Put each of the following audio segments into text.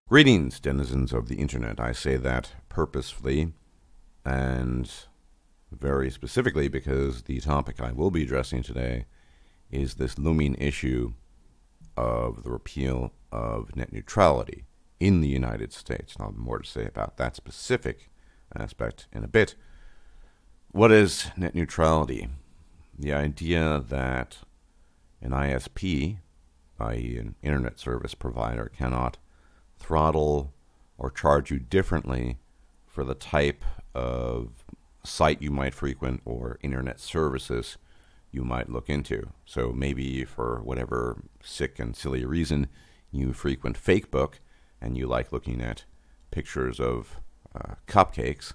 Greetings, denizens of the internet. I say that purposefully and very specifically because the topic I will be addressing today is this looming issue of the repeal of net neutrality in the United States. I'll have more to say about that specific aspect in a bit. What is net neutrality? The idea that an ISP, i.e. an internet service provider, cannot throttle or charge you differently for the type of site you might frequent or internet services you might look into. So maybe for whatever sick and silly reason you frequent Facebook and you like looking at pictures of cupcakes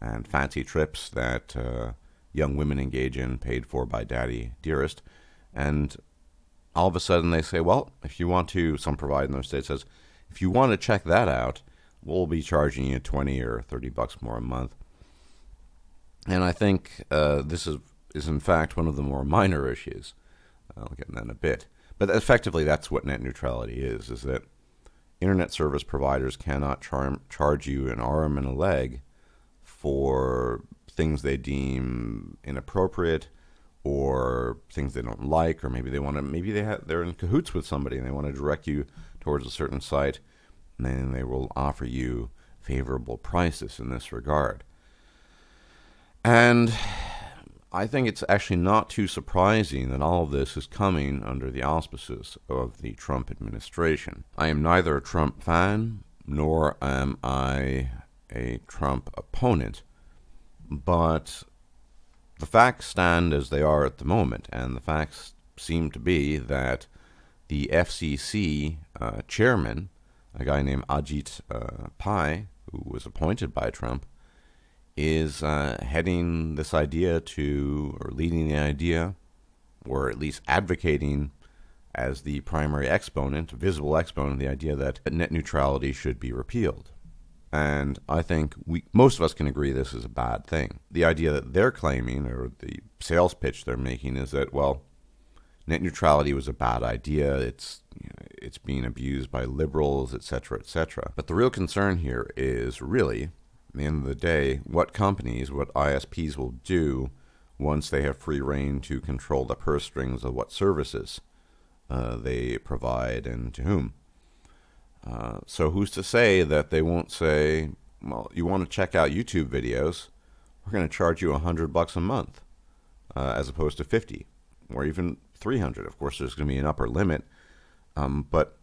and fancy trips that young women engage in, paid for by daddy dearest, and all of a sudden they say, well, if you want to, some provider in their state says, if you want to check that out, we'll be charging you $20 or $30 more a month. And I think this is in fact one of the more minor issues. I'll get into that in a bit. But effectively, that's what net neutrality is that internet service providers cannot charge you an arm and a leg for things they deem inappropriate or things they don't like, or maybe they're in cahoots with somebody and they want to direct you towards a certain site, and then they will offer you favorable prices in this regard. And I think it's actually not too surprising that all of this is coming under the auspices of the Trump administration. I am neither a Trump fan nor am I a Trump opponent, but the facts stand as they are at the moment, and the facts seem to be that the FCC chairman, a guy named Ajit Pai, who was appointed by Trump, is heading this idea to, or leading the idea, or at least advocating as the primary exponent, visible exponent, the idea that net neutrality should be repealed. And I think most of us can agree this is a bad thing. The idea that they're claiming, or the sales pitch they're making, is that, well, net neutrality was a bad idea. It's being abused by liberals, etc., etc. But the real concern here is really, at the end of the day, what companies, what ISPs will do once they have free rein to control the purse strings of what services they provide and to whom. So who's to say that they won't say, well, you want to check out YouTube videos, we're going to charge you $100 a month as opposed to 50 or even 300. Of course, there's going to be an upper limit, but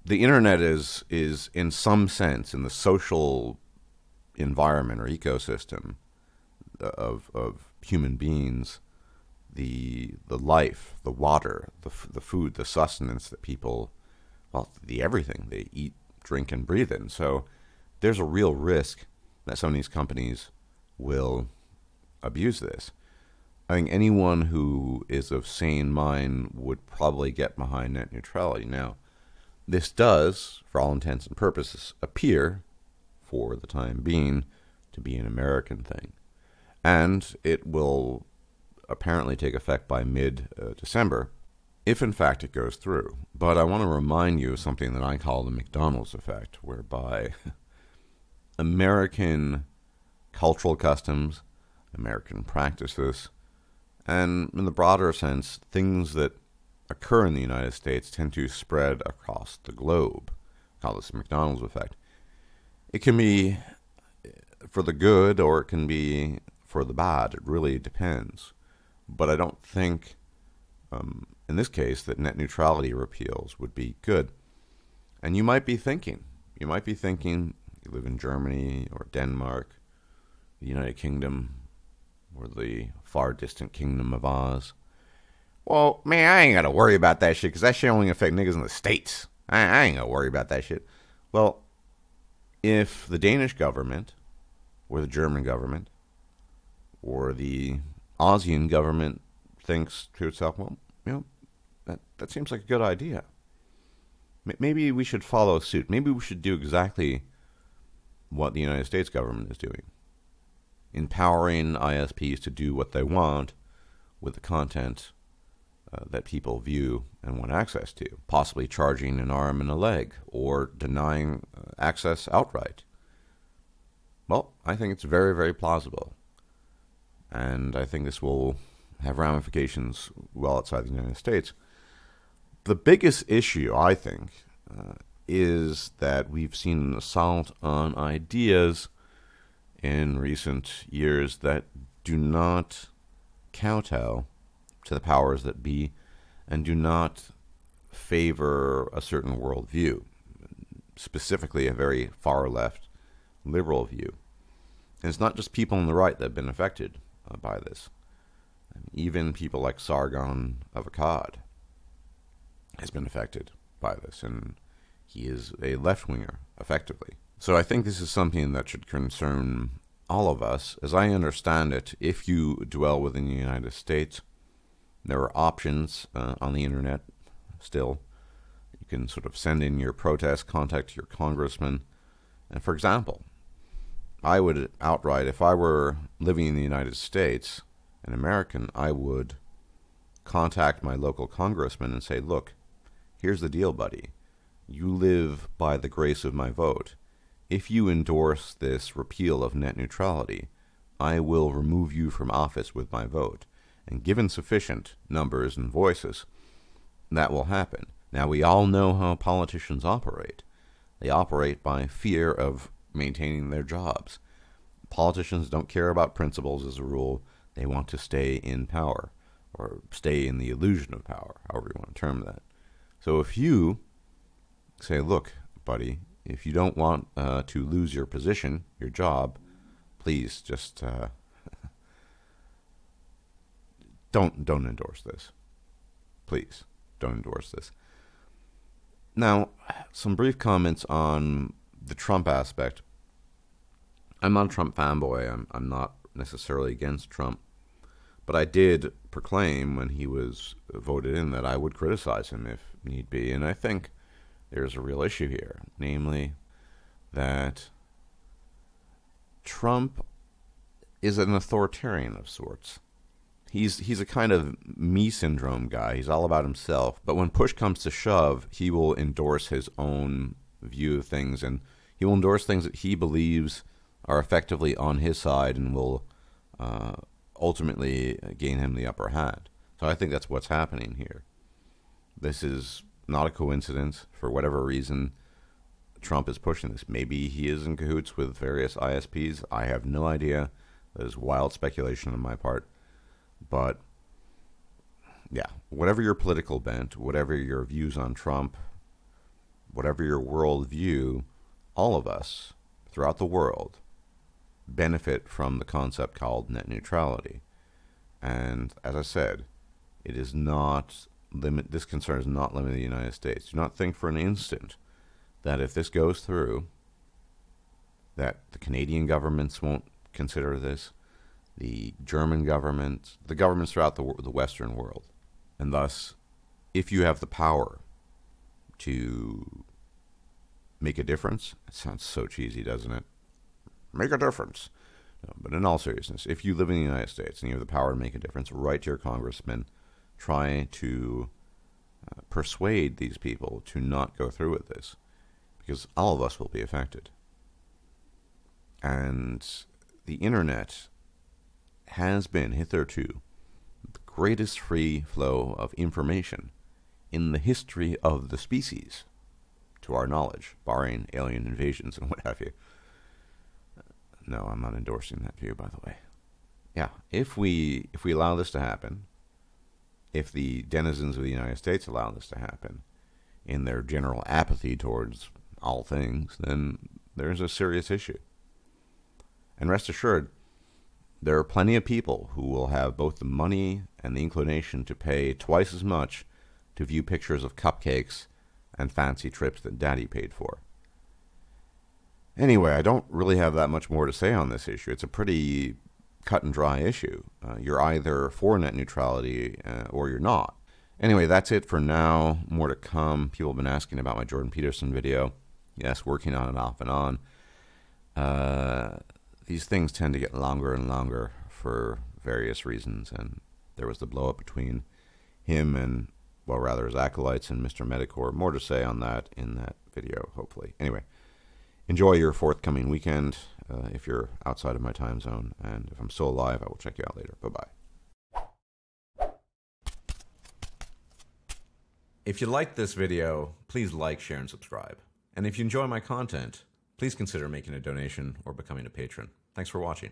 the internet is in some sense, in the social environment or ecosystem of human beings, the life, the water, the food, the sustenance that people, well, the everything they eat, drink, and breathe in. So there's a real risk that some of these companies will abuse this. I think anyone who is of sane mind would probably get behind net neutrality. Now, this does, for all intents and purposes, appear, for the time being, to be an American thing. And it will apparently take effect by mid-December, if in fact it goes through. But I want to remind you of something that I call the McDonald's effect, whereby American cultural customs, American practices, and in the broader sense, things that occur in the United States tend to spread across the globe. I call this the McDonald's effect. It can be for the good or it can be for the bad. It really depends. But I don't think, in this case, that net neutrality repeals would be good. And you might be thinking, you live in Germany or Denmark, the United Kingdom, or the far distant kingdom of Oz. Well, man, I ain't got to worry about that shit because that shit only affect niggas in the States. I ain't got to worry about that shit. Well, if the Danish government or the German government or the Aussian government thinks to itself, well, that seems like a good idea. Maybe we should follow suit. Maybe we should do exactly what the United States government is doing. Empowering ISPs to do what they want with the content that people view and want access to, possibly charging an arm and a leg or denying access outright. Well, I think it's very, very plausible. And I think this will have ramifications well outside the United States. The biggest issue, I think, is that we've seen an assault on ideas in recent years that do not kowtow to the powers that be and do not favor a certain worldview, specifically a very far-left liberal view. And it's not just people on the right that have been affected by this. Even people like Sargon of Akkad has been affected by this, and he is a left-winger, effectively. So I think this is something that should concern all of us. As I understand it, if you dwell within the United States, there are options on the internet still. You can sort of send in your protest, contact your congressman. And for example, I would outright, if I were living in the United States, an American, I would contact my local congressman and say, look, here's the deal, buddy. You live by the grace of my vote. If you endorse this repeal of net neutrality, I will remove you from office with my vote. And given sufficient numbers and voices, that will happen. Now, we all know how politicians operate. They operate by fear of maintaining their jobs. Politicians don't care about principles as a rule. They want to stay in power, or stay in the illusion of power, however you want to term that. So if you say, look, buddy, if you don't want to lose your position, your job, please just don't endorse this. Please, don't endorse this. Now, some brief comments on the Trump aspect. I'm not a Trump fanboy. I'm not necessarily against Trump. But I did proclaim when he was voted in that I would criticize him if need be. And I think there's a real issue here, namely that Trump is an authoritarian of sorts. He's a kind of me syndrome guy. He's all about himself. But when push comes to shove, he will endorse his own view of things, and he will endorse things that he believes are effectively on his side and will ultimately gain him the upper hand. So I think that's what's happening here. This is not a coincidence. For whatever reason, Trump is pushing this. Maybe he is in cahoots with various ISPs. I have no idea. That is wild speculation on my part. But, yeah, whatever your political bent, whatever your views on Trump, whatever your worldview, all of us throughout the world benefit from the concept called net neutrality. And as I said, it is not this concern is not limited to the United States. Do not think for an instant that if this goes through, that the Canadian governments won't consider this, the German government, the governments throughout the Western world. And thus, if you have the power to make a difference, it sounds so cheesy, doesn't it? Make a difference. No, but in all seriousness, if you live in the United States and you have the power to make a difference, write to your congressman, try to persuade these people to not go through with this, because all of us will be affected. And the internet has been hitherto the greatest free flow of information in the history of the species, to our knowledge, barring alien invasions and what have you. No, I'm not endorsing that view, by the way. Yeah, if we allow this to happen, if the denizens of the United States allow this to happen, in their general apathy towards all things, then there's a serious issue. And rest assured, there are plenty of people who will have both the money and the inclination to pay twice as much to view pictures of cupcakes and fancy trips that Daddy paid for. Anyway, I don't really have that much more to say on this issue. It's a pretty cut and dry issue. You're either for net neutrality or you're not. Anyway, that's it for now. More to come. People have been asking about my Jordan Peterson video. Yes, working on it off and on. These things tend to get longer and longer for various reasons, and there was the blow-up between him and, well, rather his acolytes and Mr. Medicor. More to say on that in that video, hopefully. Anyway, enjoy your forthcoming weekend if you're outside of my time zone. And if I'm still alive, I will check you out later. Bye-bye. If you liked this video, please like, share, and subscribe. And if you enjoy my content, please consider making a donation or becoming a patron. Thanks for watching.